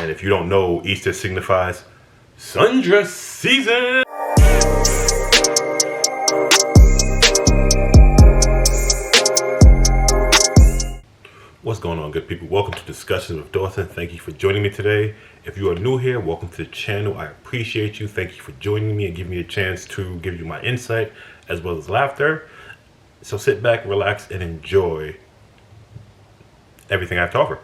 And if you don't know, Easter signifies sundress season. What's going on, good people? Welcome to Discussions with Dawson. Thank you for joining me today. If you are new here, welcome to the channel. I appreciate you. Thank you for joining me and giving me a chance to give you my insight as well as laughter. So sit back, relax, and enjoy everything I have to offer.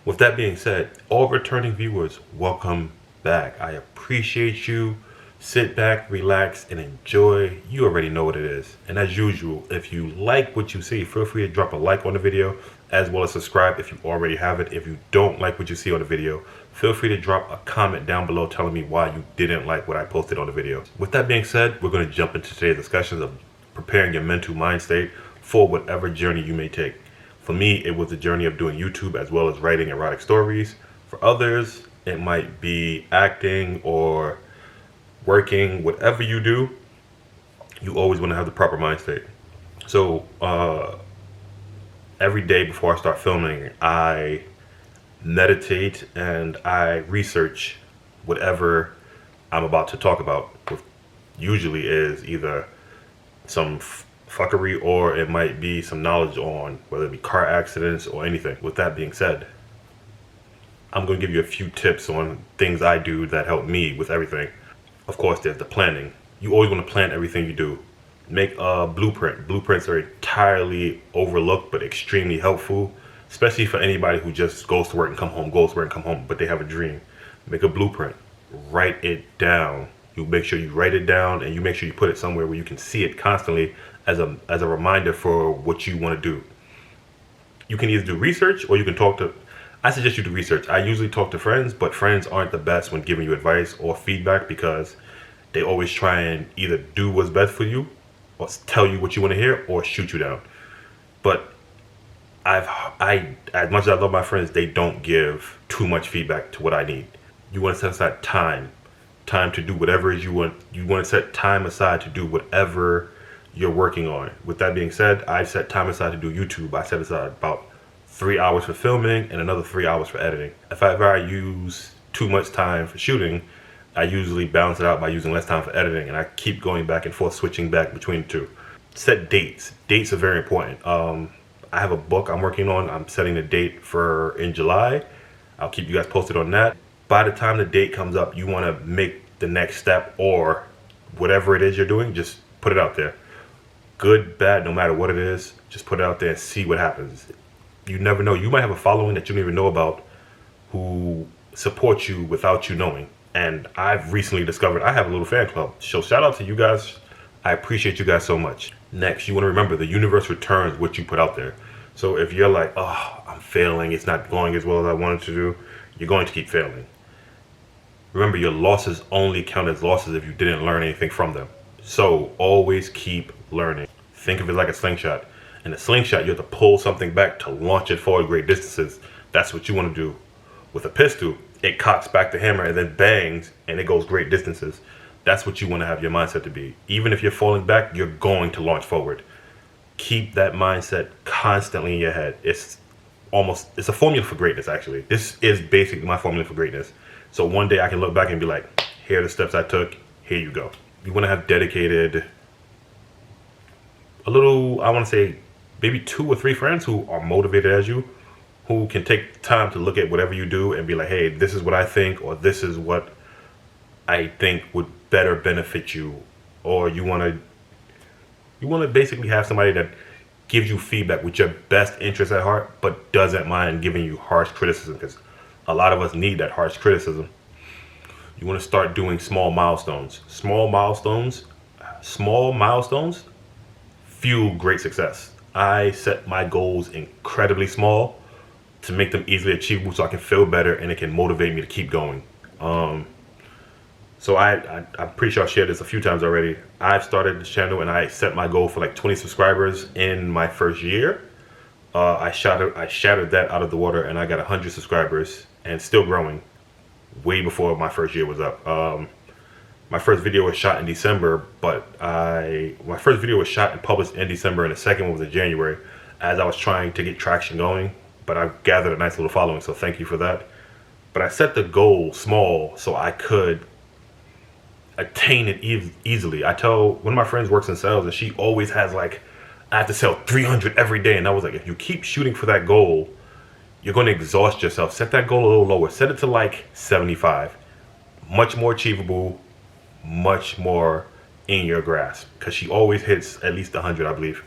With that being said, all returning viewers, welcome back. I appreciate you. Sit back, relax, and enjoy. You already know what it is. And as usual, if you like what you see, feel free to drop a like on the video, as well as subscribe if you already have it. If you don't like what you see on the video, feel free to drop a comment down below telling me why you didn't like what I posted on the video. With that being said, we're going to jump into today's discussions of preparing your mental mind state for whatever journey you may take. For me, it was the journey of doing YouTube as well as writing erotic stories. For others, it might be acting or working. Whatever you do, you always want to have the proper mind state. So every day before I start filming, I meditate and I research whatever I'm about to talk about, which usually is either some fuckery or it might be some knowledge on whether it be car accidents or anything. With that being said, I'm going to give you a few tips on things I do that help me with everything. Of course, there's the planning. You always want to plan everything you do. Make a blueprint. Blueprints are entirely overlooked but extremely helpful, especially for anybody who just goes to work and come home, goes to work and come home, but they have a dream. Make a blueprint. Write it down. You make sure you write it down and you make sure you put it somewhere where you can see it constantly as a reminder for what you want to do. You can either do research or you can talk to, I suggest you do research. I usually talk to friends, but friends aren't the best when giving you advice or feedback because they always try and either do what's best for you or tell you what you want to hear or shoot you down. But as much as I love my friends, they don't give too much feedback to what I need. You want to set aside time to do whatever it is you want. You want to set time aside to do whatever you're working on. With that being said, I set time aside to do YouTube. I set aside about 3 hours for filming and another 3 hours for editing. If I use too much time for shooting, I usually balance it out by using less time for editing, and I keep going back and forth, switching back between the two. Set dates. Dates are very important. I have a book I'm working on. I'm setting the date for in July. I'll keep you guys posted on that. By the time the date comes up, you want to make the next step or whatever it is you're doing, just put it out there. Good, bad, no matter what it is, just put it out there and see what happens. You never know. You might have a following that you don't even know about who supports you without you knowing. And I've recently discovered I have a little fan club. So shout out to you guys. I appreciate you guys so much. Next, you want to remember the universe returns what you put out there. So if you're like, oh, I'm failing, it's not going as well as I wanted to do, you're going to keep failing. Remember, your losses only count as losses if you didn't learn anything from them. So always keep learning. Think of it like a slingshot. In a slingshot, you have to pull something back to launch it forward great distances. That's what you want to do. With a pistol, it cocks back the hammer and then bangs and it goes great distances. That's what you want to have your mindset to be. Even if you're falling back, you're going to launch forward. Keep that mindset constantly in your head. It's a formula for greatness, actually. This is basically my formula for greatness. So one day I can look back and be like, here are the steps I took, here you go. You want to have dedicated, I want to say maybe 2 or 3 friends who are motivated as you, who can take time to look at whatever you do and be like, hey, this is what I think, or this is what I think would better benefit you. Or you want to basically have somebody that gives you feedback with your best interest at heart, but doesn't mind giving you harsh criticism, because a lot of us need that harsh criticism. You want to start doing small milestones. Small milestones fuel great success. I set my goals incredibly small to make them easily achievable so I can feel better and it can motivate me to keep going. So I'm pretty sure I've shared this a few times already. I've started this channel and I set my goal for like 20 subscribers in my first year. I shattered that out of the water and I got 100 subscribers and still growing way before my first year was up. My first video was shot in December, but my first video was shot and published in December and the second one was in January as I was trying to get traction going. But I've gathered a nice little following, so thank you for that. but I set the goal small so I could attain it easily. I tell one of my friends works in sales, and she always has like, I have to sell 300 every day. And I was like, if you keep shooting for that goal, you're going to exhaust yourself. Set that goal a little lower. Set it to like 75. Much more achievable, much more in your grasp. Because she always hits at least 100, I believe.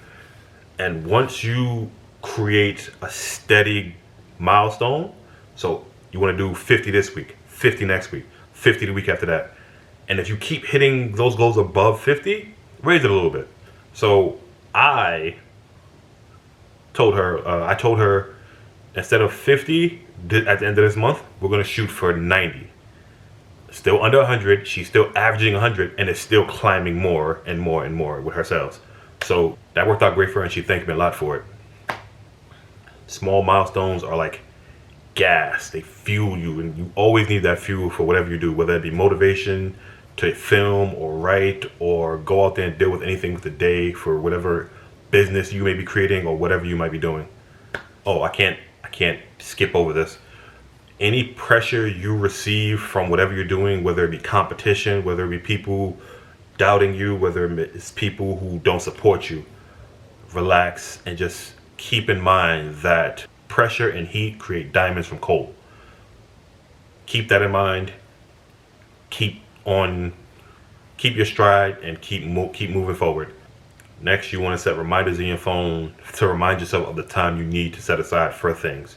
And once you create a steady milestone, so you want to do 50 this week, 50 next week, 50 the week after that. And if you keep hitting those goals above 50, raise it a little bit. So I told her, instead of 50 at the end of this month, we're going to shoot for 90. Still under 100. She's still averaging 100, and it's still climbing more and more and more with her sales. So that worked out great for her, and she thanked me a lot for it. Small milestones are like gas. They fuel you, and you always need that fuel for whatever you do, whether it be motivation to film or write or go out there and deal with anything with the day for whatever business you may be creating or whatever you might be doing. Oh, I can't skip over this. Any pressure you receive from whatever you're doing, whether it be competition, whether it be people doubting you, whether it's people who don't support you, relax and just keep in mind that pressure and heat create diamonds from coal. Keep that in mind. Keep your stride and keep moving forward. Next, you want to set reminders in your phone to remind yourself of the time you need to set aside for things.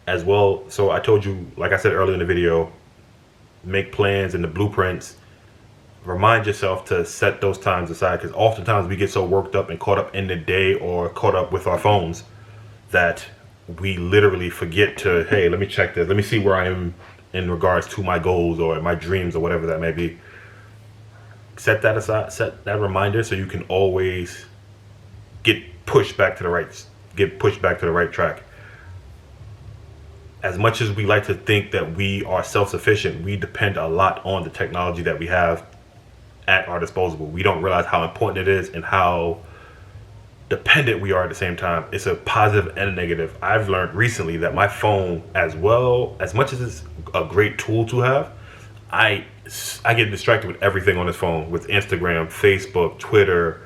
As well, so I told you, like I said earlier in the video, make plans and the blueprints. Remind yourself to set those times aside, because oftentimes we get so worked up and caught up in the day or caught up with our phones that we literally forget to, hey, let me check this. Let me see where I am in regards to my goals or my dreams or whatever that may be. Set that aside, set that reminder so you can always get pushed back to the right track. As much as we like to think that we are self-sufficient, we depend a lot on the technology that we have at our disposal. We don't realize how important it is and how dependent we are at the same time. It's a positive and a negative. I've learned recently that my phone, as much as it's a great tool to have, I get distracted with everything on this phone, with Instagram, Facebook, Twitter,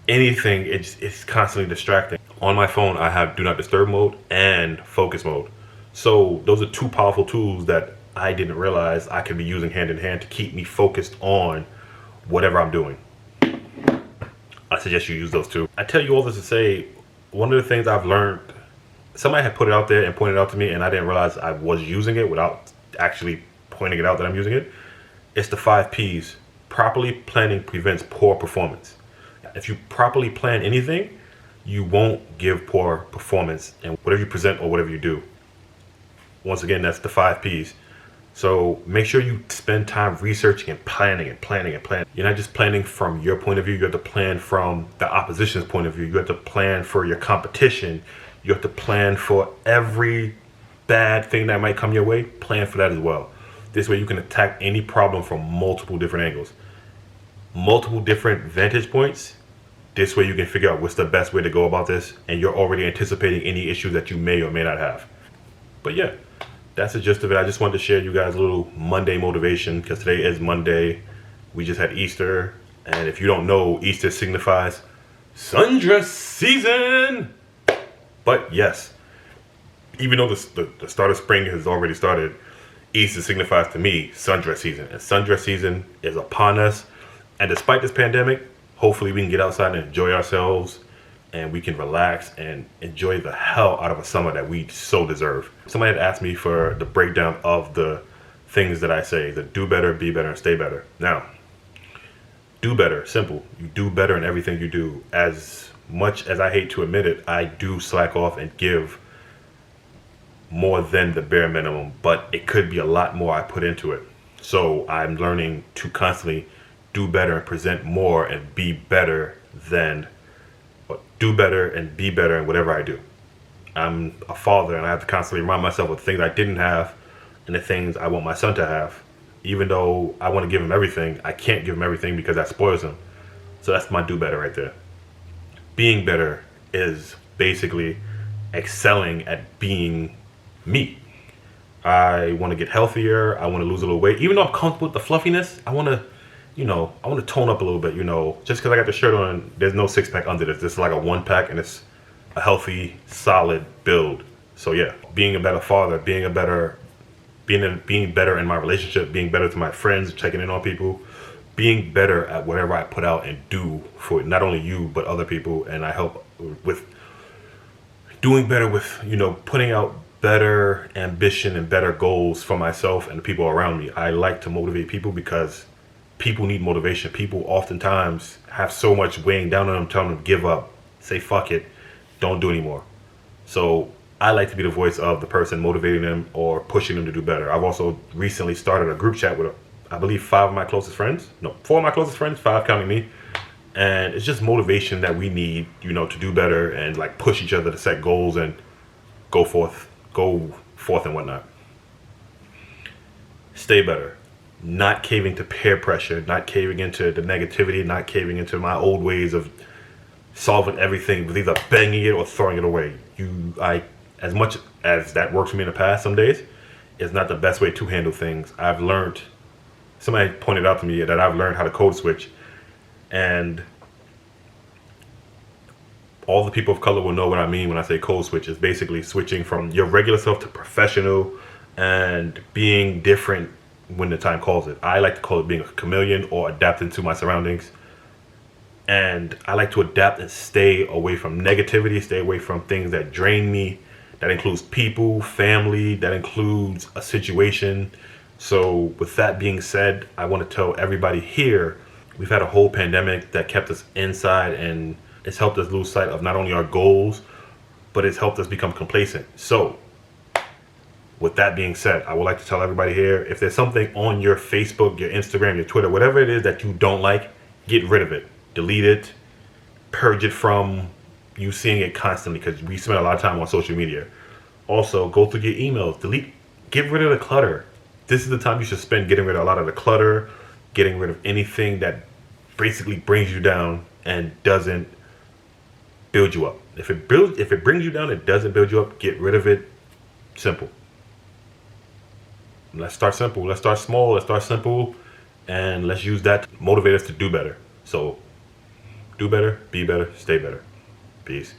anything. It's constantly distracting. On my phone, I have do not disturb mode and focus mode. So those are two powerful tools that I didn't realize I could be using hand in hand to keep me focused on whatever I'm doing. I suggest you use those two. I tell you all this to say, one of the things I've learned, somebody had put it out there and pointed it out to me, and I didn't realize I was using it without actually pointing it out that I'm using it. It's the 5 Ps. Properly planning prevents poor performance. If you properly plan anything, you won't give poor performance in whatever you present or whatever you do. Once again, that's the 5 Ps. So make sure you spend time researching and planning and planning and planning. You're not just planning from your point of view. You have to plan from the opposition's point of view. You have to plan for your competition. You have to plan for every bad thing that might come your way. Plan for that as well. This way you can attack any problem from multiple different angles, multiple different vantage points. This way you can figure out what's the best way to go about this, and you're already anticipating any issues that you may or may not have. But yeah, that's the gist of it. I just wanted to share you guys a little Monday motivation, because today is Monday. We just had Easter, and if you don't know, Easter signifies sundress season. But yes, even though the start of spring has already started, Easter signifies to me sundress season, and sundress season is upon us. And despite this pandemic, hopefully we can get outside and enjoy ourselves, and we can relax and enjoy the hell out of a summer that we so deserve. Somebody had asked me for the breakdown of the things that I say, the do better, be better, and stay better. Now, do better, simple. You do better in everything you do. As much as I hate to admit it, I do slack off and give more than the bare minimum, but it could be a lot more I put into it. So I'm learning to constantly do better and present more and be better than, do better and be better in whatever I do. I'm a father, and I have to constantly remind myself of the things I didn't have and the things I want my son to have. Even though I want to give him everything, I can't give him everything because that spoils him. So that's my do better right there. Being better is basically excelling at being me. I want to get healthier. I want to lose a little weight. Even though I'm comfortable with the fluffiness, I want to, I want to tone up a little bit, Just because I got the shirt on, there's no six pack under this. This is like a one pack, and it's a healthy, solid build. So yeah, being a better father, being better in my relationship, being better to my friends, checking in on people, being better at whatever I put out and do for not only you but other people, and I help with doing better with putting out better ambition and better goals for myself and the people around me. I like to motivate people because people need motivation. People oftentimes have so much weighing down on them, telling them give up, say fuck it, don't do anymore. So I like to be the voice of the person motivating them or pushing them to do better. I've also recently started a group chat with, I believe, 4 of my closest friends, 5 counting me. And it's just motivation that we need, to do better and like push each other to set goals and go forth and whatnot. Stay better. Not caving to peer pressure, not caving into the negativity, not caving into my old ways of solving everything with either banging it or throwing it away. As much as that worked for me in the past some days, it's not the best way to handle things. Somebody pointed out to me that I've learned how to code switch, and all the people of color will know what I mean when I say code switch. Is basically switching from your regular self to professional and being different when the time calls it. I like to call it being a chameleon or adapting to my surroundings. And I like to adapt and stay away from negativity, stay away from things that drain me. That includes people, family, that includes a situation. So with that being said, I want to tell everybody here, we've had a whole pandemic that kept us inside, and it's helped us lose sight of not only our goals, but it's helped us become complacent. So with that being said, I would like to tell everybody here, if there's something on your Facebook, your Instagram, your Twitter, whatever it is that you don't like, get rid of it. Delete it. Purge it from you seeing it constantly, because we spend a lot of time on social media. Also, go through your emails. Get rid of the clutter. This is the time you should spend getting rid of a lot of the clutter, getting rid of anything that basically brings you down and doesn't build you up. If it brings you down, it doesn't build you up, get rid of it. Simple. Let's start simple. Let's start small. Let's start simple. And let's use that to motivate us to do better. So do better, be better, stay better. Peace.